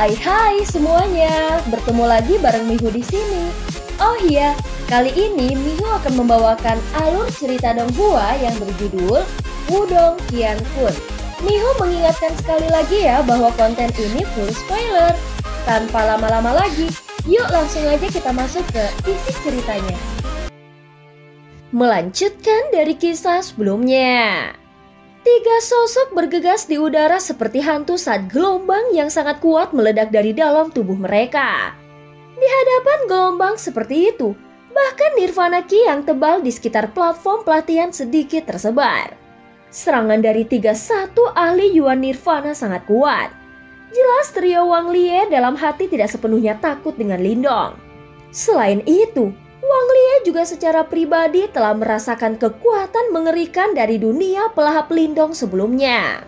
Hai semuanya, bertemu lagi bareng Mihu di sini. Oh iya, kali ini Mihu akan membawakan alur cerita Donghua yang berjudul Wudong Qiankun. Mihu mengingatkan sekali lagi ya bahwa konten ini full spoiler. Tanpa lama-lama lagi, yuk langsung aja kita masuk ke isi ceritanya. Melanjutkan dari kisah sebelumnya. Tiga sosok bergegas di udara seperti hantu saat gelombang yang sangat kuat meledak dari dalam tubuh mereka. Di hadapan gelombang seperti itu, bahkan Nirvana Ki yang tebal di sekitar platform pelatihan sedikit tersebar. Serangan dari 31 ahli Yuan Nirvana sangat kuat. Jelas trio Wang Lie dalam hati tidak sepenuhnya takut dengan Lindong. Selain itu, Wang Lie juga secara pribadi telah merasakan kekuatan mengerikan dari dunia pelahap Lindong sebelumnya.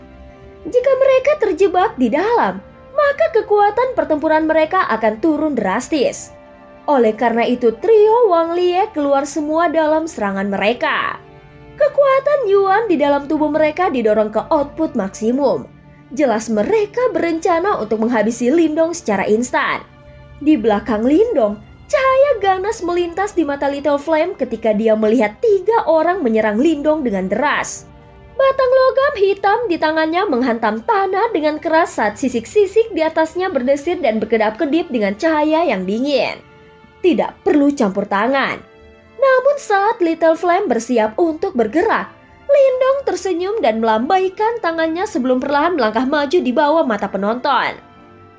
Jika mereka terjebak di dalam, maka kekuatan pertempuran mereka akan turun drastis. Oleh karena itu trio Wang Lie keluar semua dalam serangan mereka. Kekuatan Yuan di dalam tubuh mereka didorong ke output maksimum. Jelas mereka berencana untuk menghabisi Lindong secara instan. Di belakang Lindong, cahaya ganas melintas di mata Little Flame ketika dia melihat 3 orang menyerang Lindong dengan deras. Batang logam hitam di tangannya menghantam tanah dengan keras saat sisik-sisik di atasnya berdesir dan berkedap-kedip dengan cahaya yang dingin. Tidak perlu campur tangan. Namun saat Little Flame bersiap untuk bergerak, Lindong tersenyum dan melambaikan tangannya sebelum perlahan melangkah maju di bawah mata penonton.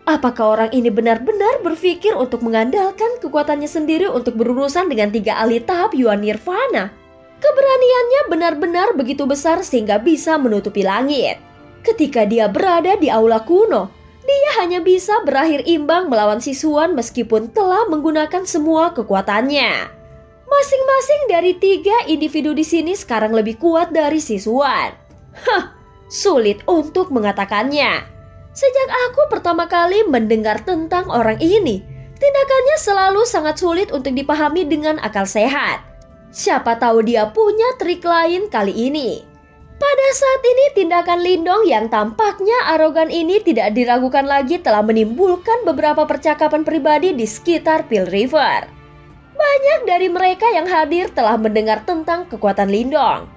Apakah orang ini benar-benar berpikir untuk mengandalkan kekuatannya sendiri untuk berurusan dengan 3 ahli tahap Yuan Nirvana? Keberaniannya benar-benar begitu besar sehingga bisa menutupi langit. Ketika dia berada di aula kuno, dia hanya bisa berakhir imbang melawan Sisuan meskipun telah menggunakan semua kekuatannya. Masing-masing dari 3 individu di sini sekarang lebih kuat dari Sisuan. Sulit untuk mengatakannya. Sejak aku pertama kali mendengar tentang orang ini, tindakannya selalu sangat sulit untuk dipahami dengan akal sehat. Siapa tahu dia punya trik lain kali ini. Pada saat ini tindakan Lindong yang tampaknya arogan ini tidak diragukan lagi telah menimbulkan beberapa percakapan pribadi di sekitar Peel River. Banyak dari mereka yang hadir telah mendengar tentang kekuatan Lindong.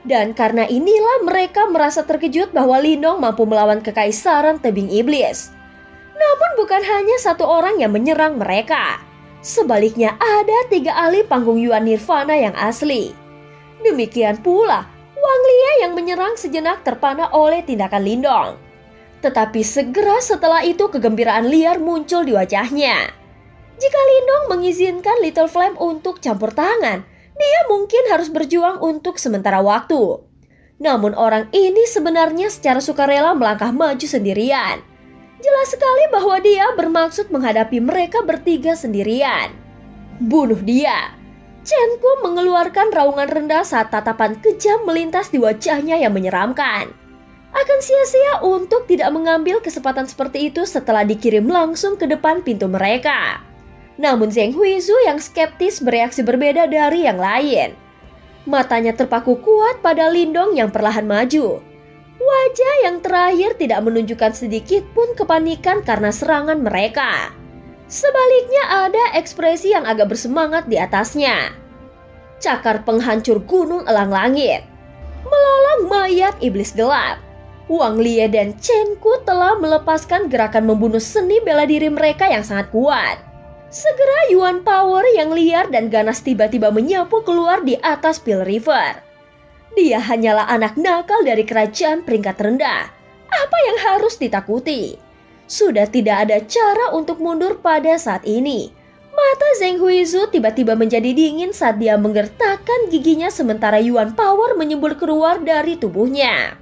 Dan karena inilah mereka merasa terkejut bahwa Lindong mampu melawan kekaisaran tebing iblis. Namun bukan hanya 1 orang yang menyerang mereka. Sebaliknya ada 3 ahli panggung Yuan Nirvana yang asli. Demikian pula Wang Lie yang menyerang sejenak terpana oleh tindakan Lindong. Tetapi segera setelah itu kegembiraan liar muncul di wajahnya. Jika Lindong mengizinkan Little Flame untuk campur tangan, dia mungkin harus berjuang untuk sementara waktu. Namun orang ini sebenarnya secara sukarela melangkah maju sendirian. Jelas sekali bahwa dia bermaksud menghadapi mereka bertiga sendirian. Bunuh dia. Chen Ku mengeluarkan raungan rendah saat tatapan kejam melintas di wajahnya yang menyeramkan. Akan sia-sia untuk tidak mengambil kesempatan seperti itu setelah dikirim langsung ke depan pintu mereka. Namun Zheng Huizu yang skeptis bereaksi berbeda dari yang lain. Matanya terpaku kuat pada Lindong yang perlahan maju. Wajah yang terakhir tidak menunjukkan sedikit pun kepanikan karena serangan mereka. Sebaliknya ada ekspresi yang agak bersemangat di atasnya. Cakar penghancur gunung elang langit. Melolong mayat iblis gelap. Wang Lie dan Chen Ku telah melepaskan gerakan membunuh seni bela diri mereka yang sangat kuat. Segera Yuan Power yang liar dan ganas tiba-tiba menyapu keluar di atas Peel River. Dia hanyalah anak nakal dari kerajaan peringkat rendah. Apa yang harus ditakuti? Sudah tidak ada cara untuk mundur pada saat ini. Mata Zheng Huizu tiba-tiba menjadi dingin saat dia menggertakkan giginya sementara Yuan Power menyembul keluar dari tubuhnya.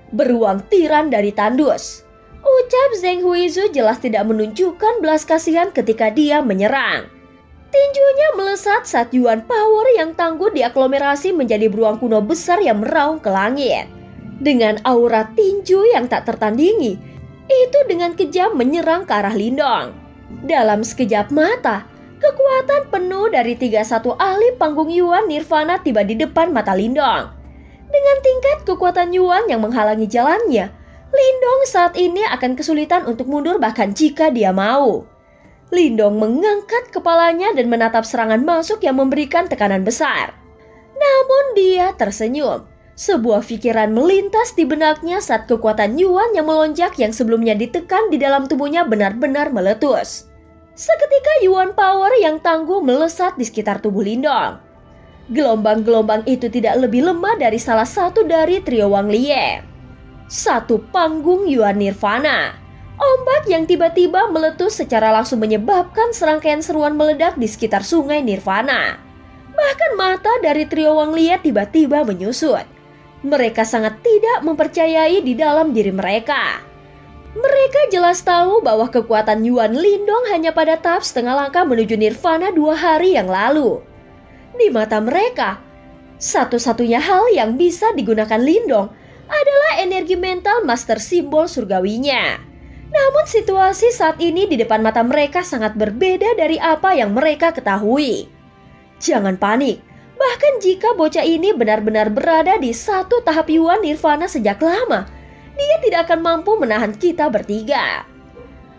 Beruang tiran dari tandus. Ucap Zheng Huizu jelas tidak menunjukkan belas kasihan ketika dia menyerang. Tinjunya melesat saat Yuan Power yang tangguh diaglomerasi menjadi beruang kuno besar yang meraung ke langit. Dengan aura tinju yang tak tertandingi, itu dengan kejam menyerang ke arah Lindong. Dalam sekejap mata, kekuatan penuh dari 31 ahli panggung Yuan Nirvana tiba di depan mata Lindong. Dengan tingkat kekuatan Yuan yang menghalangi jalannya, Lindong saat ini akan kesulitan untuk mundur bahkan jika dia mau. Lindong mengangkat kepalanya dan menatap serangan masuk yang memberikan tekanan besar. Namun dia tersenyum. Sebuah pikiran melintas di benaknya saat kekuatan Yuan yang melonjak yang sebelumnya ditekan di dalam tubuhnya benar-benar meletus. Seketika Yuan power yang tangguh melesat di sekitar tubuh Lindong. Gelombang-gelombang itu tidak lebih lemah dari salah satu dari trio Wang Lie. Satu panggung Yuan Nirvana. Ombak yang tiba-tiba meletus secara langsung menyebabkan serangkaian seruan meledak di sekitar sungai Nirvana. Bahkan mata dari trio Wang Lie tiba-tiba menyusut. Mereka sangat tidak mempercayai di dalam diri mereka. Mereka jelas tahu bahwa kekuatan Yuan Lindong hanya pada tahap setengah langkah menuju Nirvana 2 hari yang lalu. Di mata mereka, satu-satunya hal yang bisa digunakan Lindong adalah energi mental master simbol surgawinya. Namun situasi saat ini di depan mata mereka sangat berbeda dari apa yang mereka ketahui. Jangan panik. Bahkan jika bocah ini benar-benar berada di satu tahap Yuan Nirvana sejak lama, dia tidak akan mampu menahan kita bertiga.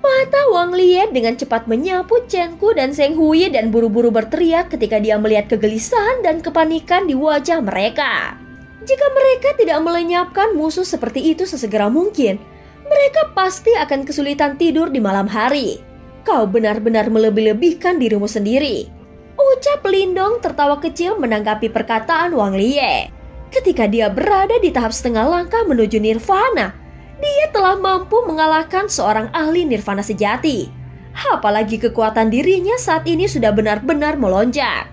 Mata Wang Lie dengan cepat menyapu Chen Ku dan Zheng Hui dan buru-buru berteriak ketika dia melihat kegelisahan dan kepanikan di wajah mereka. Jika mereka tidak melenyapkan musuh seperti itu sesegera mungkin, mereka pasti akan kesulitan tidur di malam hari. Kau benar-benar melebih-lebihkan dirimu sendiri. Ucap Lindong tertawa kecil menanggapi perkataan Wang Lie. Ketika dia berada di tahap setengah langkah menuju Nirvana, dia telah mampu mengalahkan seorang ahli Nirvana sejati. Apalagi kekuatan dirinya saat ini sudah benar-benar melonjak.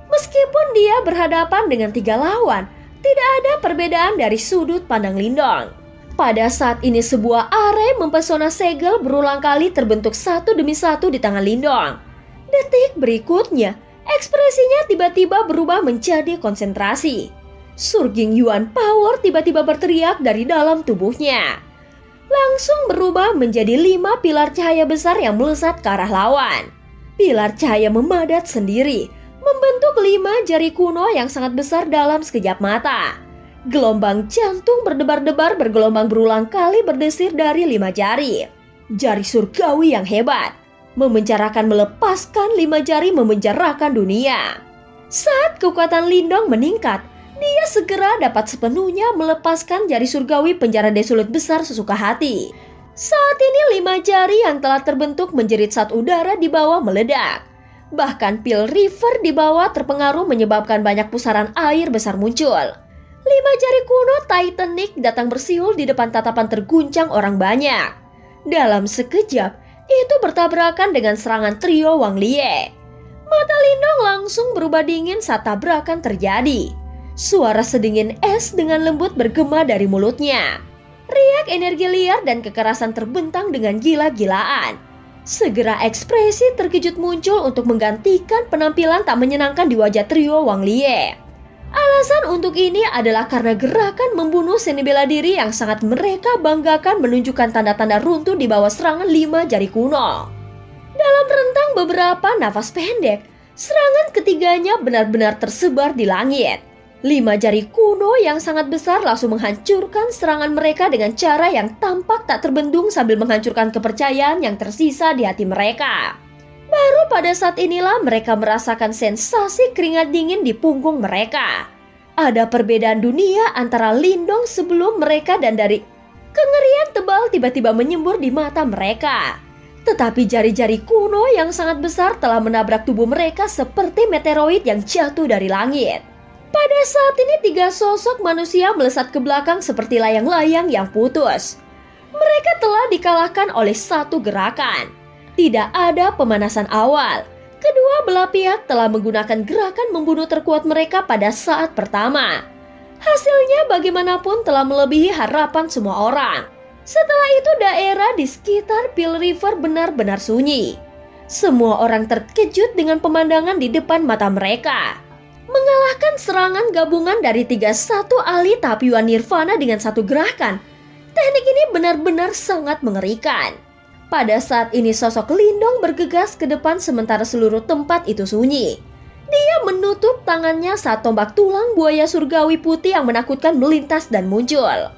Meskipun dia berhadapan dengan 3 lawan, tidak ada perbedaan dari sudut pandang Lindong. Pada saat ini sebuah are mempesona segel berulang kali terbentuk satu demi satu di tangan Lindong. Detik berikutnya, ekspresinya tiba-tiba berubah menjadi konsentrasi. Surging Yuan Power tiba-tiba berteriak dari dalam tubuhnya. Langsung berubah menjadi 5 pilar cahaya besar yang melesat ke arah lawan. Pilar cahaya memadat sendiri, membentuk 5 jari kuno yang sangat besar dalam sekejap mata. Gelombang jantung berdebar-debar bergelombang berulang kali berdesir dari 5 jari. Jari surgawi yang hebat. Memenjarakan melepaskan 5 jari memenjarakan dunia. Saat kekuatan Lindong meningkat, dia segera dapat sepenuhnya melepaskan jari surgawi penjara desolut besar sesuka hati. Saat ini 5 jari yang telah terbentuk menjerit saat udara di bawah meledak. Bahkan Pil River di bawah terpengaruh menyebabkan banyak pusaran air besar muncul. 5 jari kuno Titanic datang bersiul di depan tatapan terguncang orang banyak. Dalam sekejap, itu bertabrakan dengan serangan trio Wang Lie. Mata Lindong langsung berubah dingin saat tabrakan terjadi. Suara sedingin es dengan lembut bergema dari mulutnya. Riak energi liar dan kekerasan terbentang dengan gila-gilaan. Segera ekspresi terkejut muncul untuk menggantikan penampilan tak menyenangkan di wajah trio Wang Lie. Alasan untuk ini adalah karena gerakan membunuh seni bela diri yang sangat mereka banggakan menunjukkan tanda-tanda runtuh di bawah serangan 5 jari kuno. Dalam rentang beberapa nafas pendek, serangan ketiganya benar-benar tersebar di langit. 5 jari kuno yang sangat besar langsung menghancurkan serangan mereka dengan cara yang tampak tak terbendung sambil menghancurkan kepercayaan yang tersisa di hati mereka. Baru pada saat inilah mereka merasakan sensasi keringat dingin di punggung mereka. Ada perbedaan dunia antara Lindong sebelum mereka dan dari kengerian tebal tiba-tiba menyembur di mata mereka. Tetapi jari-jari kuno yang sangat besar telah menabrak tubuh mereka seperti meteoroid yang jatuh dari langit. Pada saat ini 3 sosok manusia melesat ke belakang seperti layang-layang yang putus. Mereka telah dikalahkan oleh satu gerakan. Tidak ada pemanasan awal. Kedua belah pihak telah menggunakan gerakan membunuh terkuat mereka pada saat pertama. Hasilnya bagaimanapun telah melebihi harapan semua orang. Setelah itu daerah di sekitar Pil River benar-benar sunyi. Semua orang terkejut dengan pemandangan di depan mata mereka. Mengalahkan serangan gabungan dari 31 ahli tahap Yuan Nirvana dengan satu gerakan. Teknik ini benar-benar sangat mengerikan. Pada saat ini sosok Lindong bergegas ke depan sementara seluruh tempat itu sunyi. Dia menutup tangannya saat tombak tulang buaya surgawi putih yang menakutkan melintas dan muncul.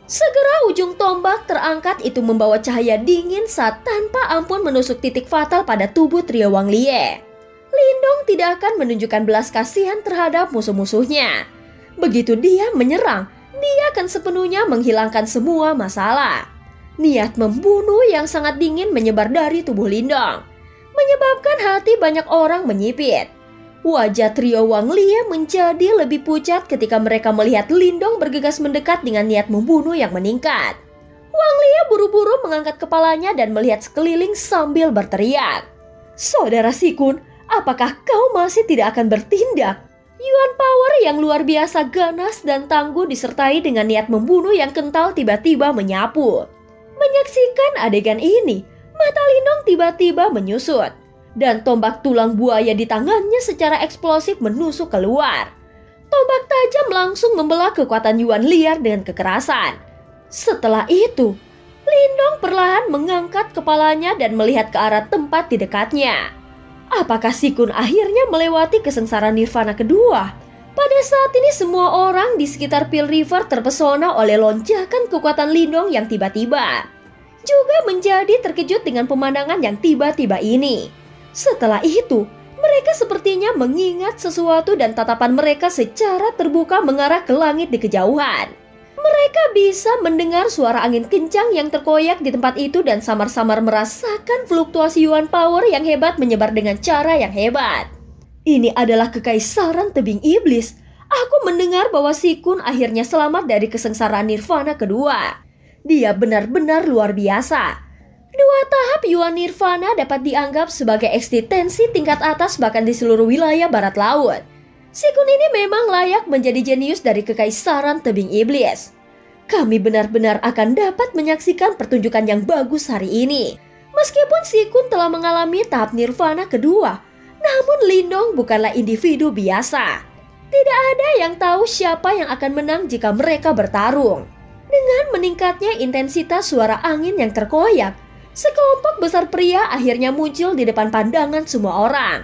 Segera ujung tombak terangkat itu membawa cahaya dingin saat tanpa ampun menusuk titik fatal pada tubuh trio Wang Lie. Lindong tidak akan menunjukkan belas kasihan terhadap musuh-musuhnya. Begitu dia menyerang, dia akan sepenuhnya menghilangkan semua masalah. Niat membunuh yang sangat dingin menyebar dari tubuh Lindong, menyebabkan hati banyak orang menyipit. Wajah trio Wang Lie menjadi lebih pucat ketika mereka melihat Lindong bergegas mendekat dengan niat membunuh yang meningkat. Wang Lie buru-buru mengangkat kepalanya dan melihat sekeliling sambil berteriak, "Saudara Sikun, apakah kau masih tidak akan bertindak?" Yuan Power yang luar biasa ganas dan tangguh disertai dengan niat membunuh yang kental tiba-tiba menyapu. Menyaksikan adegan ini, mata Lindong tiba-tiba menyusut, dan tombak tulang buaya di tangannya secara eksplosif menusuk keluar. Tombak tajam langsung membelah kekuatan Yuan liar dengan kekerasan. Setelah itu, Lindong perlahan mengangkat kepalanya dan melihat ke arah tempat di dekatnya. Apakah Sikun akhirnya melewati kesengsaraan nirvana kedua? Pada saat ini semua orang di sekitar Pil River terpesona oleh lonjakan kekuatan Lindong yang tiba-tiba. Juga menjadi terkejut dengan pemandangan yang tiba-tiba ini. Setelah itu, mereka sepertinya mengingat sesuatu dan tatapan mereka secara terbuka mengarah ke langit di kejauhan. Mereka bisa mendengar suara angin kencang yang terkoyak di tempat itu dan samar-samar merasakan fluktuasi Yuan Power yang hebat menyebar dengan cara yang hebat. Ini adalah kekaisaran tebing iblis. Aku mendengar bahwa Sikun akhirnya selamat dari kesengsaraan nirvana kedua. Dia benar-benar luar biasa. Dua tahap Yuan Nirvana dapat dianggap sebagai eksistensi tingkat atas bahkan di seluruh wilayah barat laut. Sikun ini memang layak menjadi jenius dari kekaisaran tebing iblis. Kami benar-benar akan dapat menyaksikan pertunjukan yang bagus hari ini. Meskipun Sikun telah mengalami tahap nirvana kedua, namun Lindong bukanlah individu biasa. Tidak ada yang tahu siapa yang akan menang jika mereka bertarung. Dengan meningkatnya intensitas suara angin yang terkoyak, sekelompok besar pria akhirnya muncul di depan pandangan semua orang.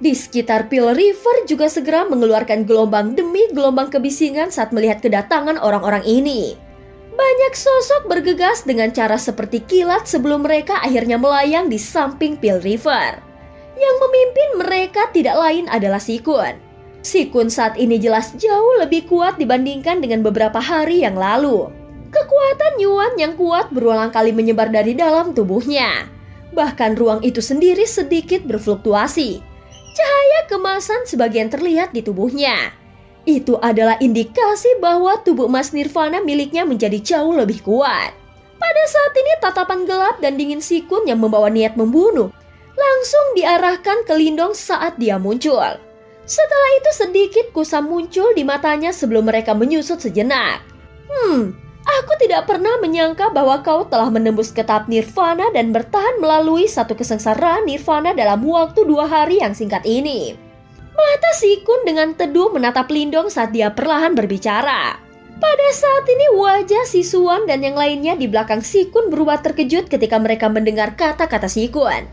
Di sekitar Pil River juga segera mengeluarkan gelombang demi gelombang kebisingan saat melihat kedatangan orang-orang ini. Banyak sosok bergegas dengan cara seperti kilat sebelum mereka akhirnya melayang di samping Pil River. Yang memimpin mereka tidak lain adalah Sikun. Sikun saat ini jelas jauh lebih kuat dibandingkan dengan beberapa hari yang lalu. Kekuatan Yuan yang kuat berulang kali menyebar dari dalam tubuhnya. Bahkan ruang itu sendiri sedikit berfluktuasi. Cahaya kemasan sebagian terlihat di tubuhnya. Itu adalah indikasi bahwa tubuh emas nirvana miliknya menjadi jauh lebih kuat. Pada saat ini tatapan gelap dan dingin Sikun yang membawa niat membunuh langsung diarahkan ke Lindong saat dia muncul. Setelah itu sedikit kusam muncul di matanya sebelum mereka menyusut sejenak. Aku tidak pernah menyangka bahwa kau telah menembus ke tahap nirvana dan bertahan melalui satu kesengsaraan nirvana dalam waktu 2 hari yang singkat ini. Mata Sikun dengan teduh menatap Lindong saat dia perlahan berbicara. Pada saat ini wajah Sisuan dan yang lainnya di belakang Sikun berubah terkejut ketika mereka mendengar kata-kata Sikun.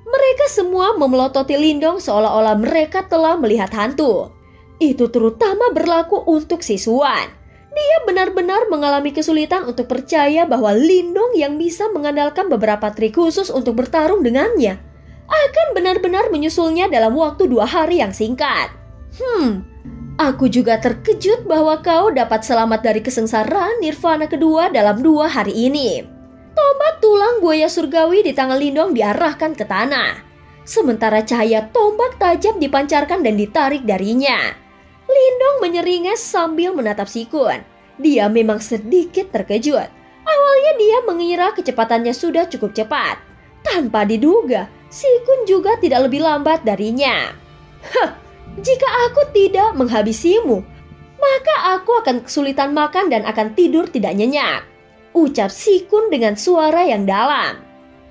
Mereka semua memelototi Lindong seolah-olah mereka telah melihat hantu. Itu terutama berlaku untuk Sisuan. Dia benar-benar mengalami kesulitan untuk percaya bahwa Lindong yang bisa mengandalkan beberapa trik khusus untuk bertarung dengannya akan benar-benar menyusulnya dalam waktu 2 hari yang singkat. Aku juga terkejut bahwa kau dapat selamat dari kesengsaraan nirvana kedua dalam 2 hari ini. Tombak tulang buaya surgawi di tangan Lindong diarahkan ke tanah. Sementara cahaya tombak tajam dipancarkan dan ditarik darinya. Lindong menyeringas sambil menatap Sikun. Dia memang sedikit terkejut. Awalnya dia mengira kecepatannya sudah cukup cepat. Tanpa diduga, Sikun juga tidak lebih lambat darinya. Jika aku tidak menghabisimu, maka aku akan kesulitan makan dan akan tidur tidak nyenyak, ucap Sikun dengan suara yang dalam.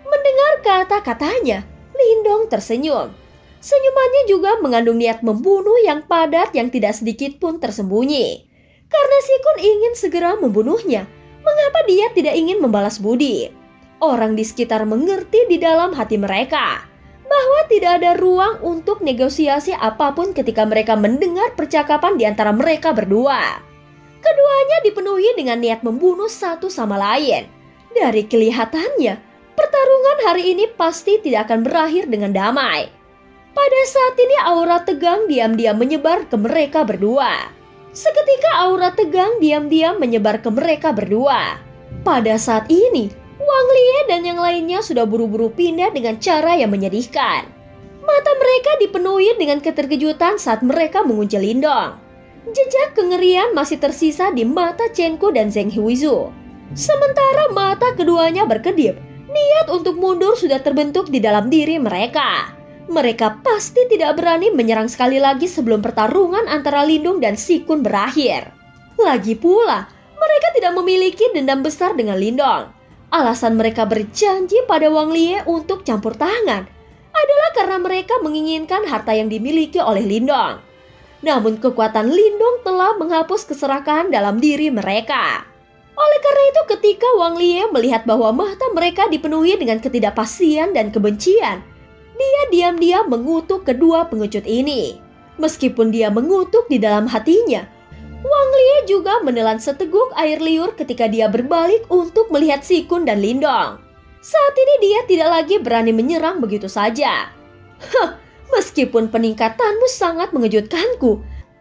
Mendengar kata-katanya, Lindong tersenyum. Senyumannya juga mengandung niat membunuh yang padat yang tidak sedikit pun tersembunyi. Karena Sikun ingin segera membunuhnya, mengapa dia tidak ingin membalas budi? Orang di sekitar mengerti di dalam hati mereka bahwa tidak ada ruang untuk negosiasi apapun ketika mereka mendengar percakapan di antara mereka berdua. Keduanya dipenuhi dengan niat membunuh satu sama lain. Dari kelihatannya, pertarungan hari ini pasti tidak akan berakhir dengan damai. Pada saat ini aura tegang diam-diam menyebar ke mereka berdua. Seketika aura tegang diam-diam menyebar ke mereka berdua. Pada saat ini, Wang Lie dan yang lainnya sudah buru-buru pindah dengan cara yang menyedihkan. Mata mereka dipenuhi dengan keterkejutan saat mereka mengunci Lindong. Jejak kengerian masih tersisa di mata Chen Ku dan Zheng Huizu. Sementara mata keduanya berkedip, niat untuk mundur sudah terbentuk di dalam diri mereka. Mereka pasti tidak berani menyerang sekali lagi sebelum pertarungan antara Lindong dan Si Kun berakhir. Lagi pula, mereka tidak memiliki dendam besar dengan Lindong. Alasan mereka berjanji pada Wang Lie untuk campur tangan adalah karena mereka menginginkan harta yang dimiliki oleh Lindong. Namun kekuatan Lindong telah menghapus keserakahan dalam diri mereka. Oleh karena itu ketika Wang Lie melihat bahwa mata mereka dipenuhi dengan ketidakpastian dan kebencian, dia diam-diam mengutuk kedua pengecut ini. Meskipun dia mengutuk di dalam hatinya, Wang Lie juga menelan seteguk air liur ketika dia berbalik untuk melihat Si Kun dan Lindong. Saat ini dia tidak lagi berani menyerang begitu saja. Meskipun peningkatanmu sangat mengejutkanku,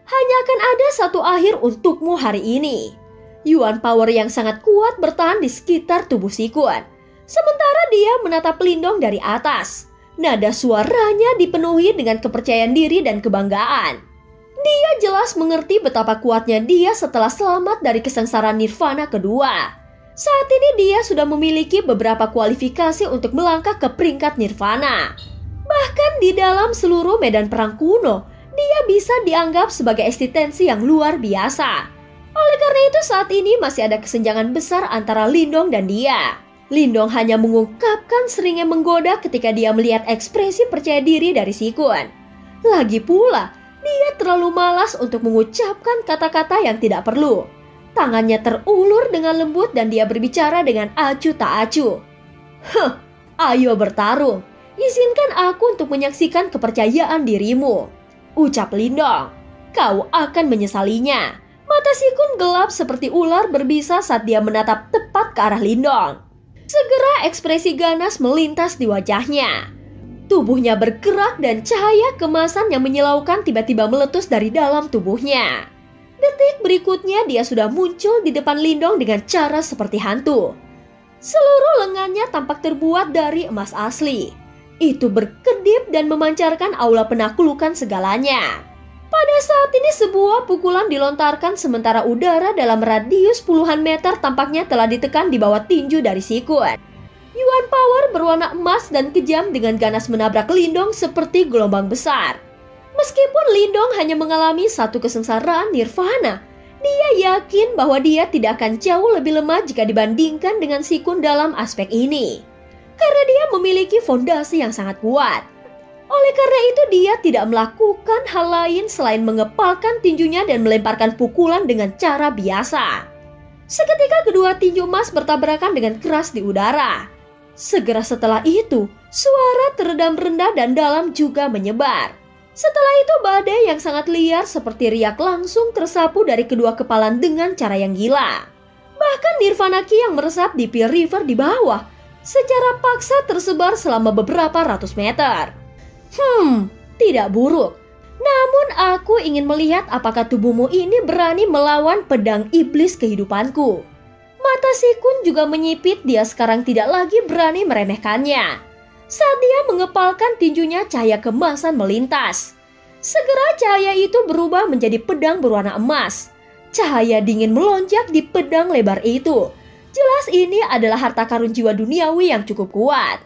hanya akan ada satu akhir untukmu hari ini. Yuan Power yang sangat kuat bertahan di sekitar tubuh Si Kun. Sementara dia menatap Lindong dari atas. Nada suaranya dipenuhi dengan kepercayaan diri dan kebanggaan. Dia jelas mengerti betapa kuatnya dia setelah selamat dari kesengsaraan nirvana kedua. Saat ini dia sudah memiliki beberapa kualifikasi untuk melangkah ke peringkat nirvana. Bahkan di dalam seluruh medan perang kuno, dia bisa dianggap sebagai eksistensi yang luar biasa. Oleh karena itu saat ini masih ada kesenjangan besar antara Lindong dan dia. Lindong hanya mengungkapkan seringnya menggoda ketika dia melihat ekspresi percaya diri dari Si Kun. Lagi pula, dia terlalu malas untuk mengucapkan kata-kata yang tidak perlu. Tangannya terulur dengan lembut dan dia berbicara dengan acuh tak acuh. Ayo bertarung. Izinkan aku untuk menyaksikan kepercayaan dirimu, ucap Lindong. Kau akan menyesalinya. Mata Si Kun gelap seperti ular berbisa saat dia menatap tepat ke arah Lindong. Segera ekspresi ganas melintas di wajahnya. Tubuhnya bergerak dan cahaya kemasan yang menyilaukan tiba-tiba meletus dari dalam tubuhnya. Detik berikutnya dia sudah muncul di depan Lindong dengan cara seperti hantu. Seluruh lengannya tampak terbuat dari emas asli. Itu berkedip dan memancarkan aura penaklukan segalanya. Pada saat ini sebuah pukulan dilontarkan sementara udara dalam radius puluhan meter tampaknya telah ditekan di bawah tinju dari Si Kun. Yuan Power berwarna emas dan kejam dengan ganas menabrak Lindong seperti gelombang besar. Meskipun Lindong hanya mengalami satu kesengsaraan nirvana, dia yakin bahwa dia tidak akan jauh lebih lemah jika dibandingkan dengan Si Kun dalam aspek ini. Karena dia memiliki fondasi yang sangat kuat. Oleh karena itu dia tidak melakukan hal lain selain mengepalkan tinjunya dan melemparkan pukulan dengan cara biasa. Seketika kedua tinju emas bertabrakan dengan keras di udara. Segera setelah itu, suara teredam rendah dan dalam juga menyebar. Setelah itu badai yang sangat liar seperti riak langsung tersapu dari kedua kepalan dengan cara yang gila. Bahkan Nirvana Ki yang meresap di Pearl River di bawah secara paksa tersebar selama beberapa ratus meter. Tidak buruk. Namun aku ingin melihat apakah tubuhmu ini berani melawan pedang iblis kehidupanku. Mata Si Kun juga menyipit, dia sekarang tidak lagi berani meremehkannya. Saat dia mengepalkan tinjunya, cahaya kemasan melintas. Segera cahaya itu berubah menjadi pedang berwarna emas. Cahaya dingin melonjak di pedang lebar itu. Jelas ini adalah harta karun jiwa duniawi yang cukup kuat.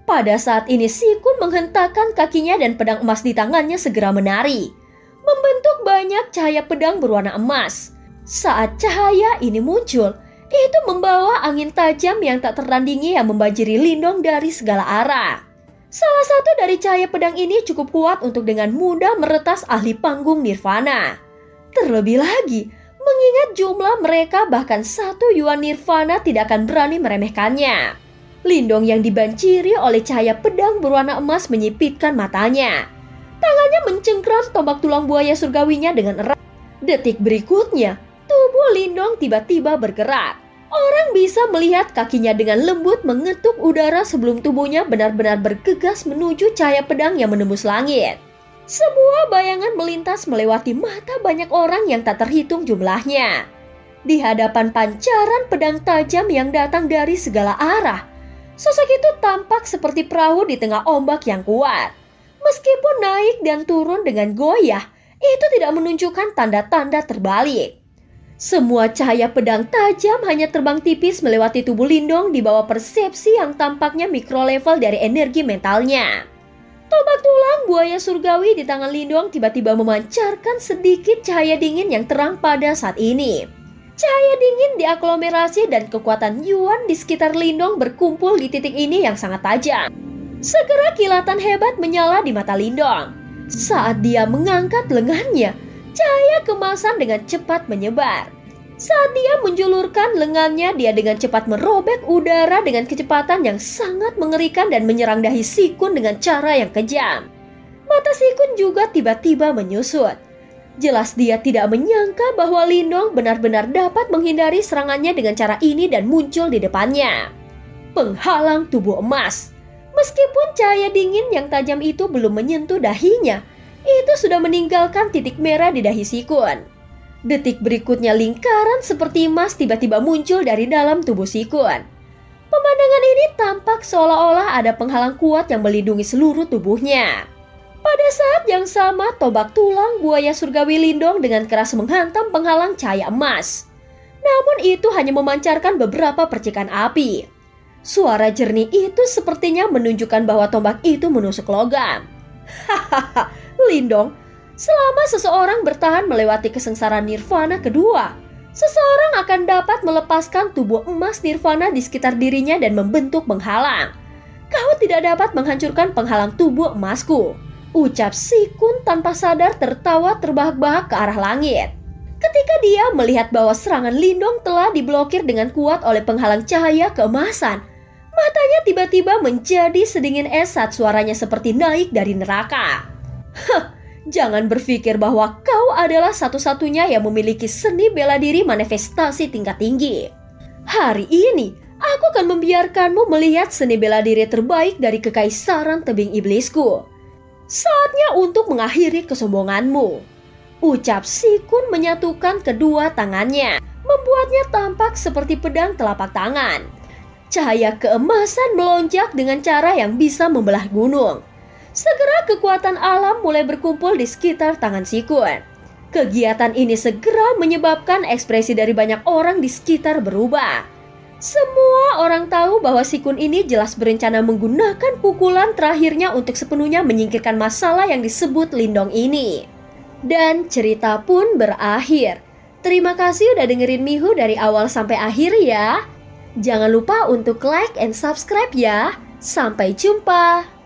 Pada saat ini Si Kun menghentakkan kakinya dan pedang emas di tangannya segera menari, membentuk banyak cahaya pedang berwarna emas. Saat cahaya ini muncul, itu membawa angin tajam yang tak tertandingi yang membanjiri Lindong dari segala arah. Salah satu dari cahaya pedang ini cukup kuat untuk dengan mudah meretas ahli panggung Nirvana. Terlebih lagi, mengingat jumlah mereka bahkan satu Yuan Nirvana tidak akan berani meremehkannya. Lindong yang dibanjiri oleh cahaya pedang berwarna emas menyipitkan matanya. Tangannya mencengkram tombak tulang buaya surgawinya dengan erat. Detik berikutnya, tubuh tubuh Lindong tiba-tiba bergerak. Orang bisa melihat kakinya dengan lembut mengetuk udara sebelum tubuhnya benar-benar bergegas menuju cahaya pedang yang menembus langit. Sebuah bayangan melintas melewati mata banyak orang yang tak terhitung jumlahnya. Di hadapan pancaran pedang tajam yang datang dari segala arah, sosok itu tampak seperti perahu di tengah ombak yang kuat. Meskipun naik dan turun dengan goyah, itu tidak menunjukkan tanda-tanda terbalik. Semua cahaya pedang tajam hanya terbang tipis melewati tubuh Lindong di bawah persepsi yang tampaknya mikro level dari energi mentalnya. Tombak tulang buaya surgawi di tangan Lindong tiba-tiba memancarkan sedikit cahaya dingin yang terang pada saat ini. Cahaya dingin diaglomerasi dan kekuatan Yuan di sekitar Lindong berkumpul di titik ini yang sangat tajam. Segera kilatan hebat menyala di mata Lindong. Saat dia mengangkat lengannya, cahaya kemasan dengan cepat menyebar. Saat dia menjulurkan lengannya, dia dengan cepat merobek udara dengan kecepatan yang sangat mengerikan dan menyerang dahi Sikun dengan cara yang kejam. Mata Sikun juga tiba-tiba menyusut. Jelas dia tidak menyangka bahwa Lindong benar-benar dapat menghindari serangannya dengan cara ini dan muncul di depannya. Penghalang tubuh emas. Meskipun cahaya dingin yang tajam itu belum menyentuh dahinya, itu sudah meninggalkan titik merah di dahi Sikun. Detik berikutnya lingkaran seperti emas tiba-tiba muncul dari dalam tubuh Sikun. Pemandangan ini tampak seolah-olah ada penghalang kuat yang melindungi seluruh tubuhnya. Pada saat yang sama, tombak tulang buaya surgawi Lindong dengan keras menghantam penghalang cahaya emas. Namun itu hanya memancarkan beberapa percikan api. Suara jernih itu sepertinya menunjukkan bahwa tombak itu menusuk logam. Hahaha, Lindong, selama seseorang bertahan melewati kesengsaraan nirvana kedua, seseorang akan dapat melepaskan tubuh emas nirvana di sekitar dirinya dan membentuk penghalang. Kau tidak dapat menghancurkan penghalang tubuh emasku, ucap Sikun tanpa sadar tertawa terbahak-bahak ke arah langit. Ketika dia melihat bahwa serangan Lindong telah diblokir dengan kuat oleh penghalang cahaya keemasan, matanya tiba-tiba menjadi sedingin es saat suaranya seperti naik dari neraka. Jangan berpikir bahwa kau adalah satu-satunya yang memiliki seni bela diri manifestasi tingkat tinggi. Hari ini, aku akan membiarkanmu melihat seni bela diri terbaik dari kekaisaran tebing iblisku. Saatnya untuk mengakhiri kesombonganmu, ucap Sikun menyatukan kedua tangannya, membuatnya tampak seperti pedang telapak tangan. Cahaya keemasan melonjak dengan cara yang bisa membelah gunung. Segera kekuatan alam mulai berkumpul di sekitar tangan Sikun. Kegiatan ini segera menyebabkan ekspresi dari banyak orang di sekitar berubah. Semua orang tahu bahwa Sikun ini jelas berencana menggunakan pukulan terakhirnya untuk sepenuhnya menyingkirkan masalah yang disebut Lindong ini. Dan cerita pun berakhir. Terima kasih udah dengerin Mihu dari awal sampai akhir ya. Jangan lupa untuk like and subscribe ya. Sampai jumpa.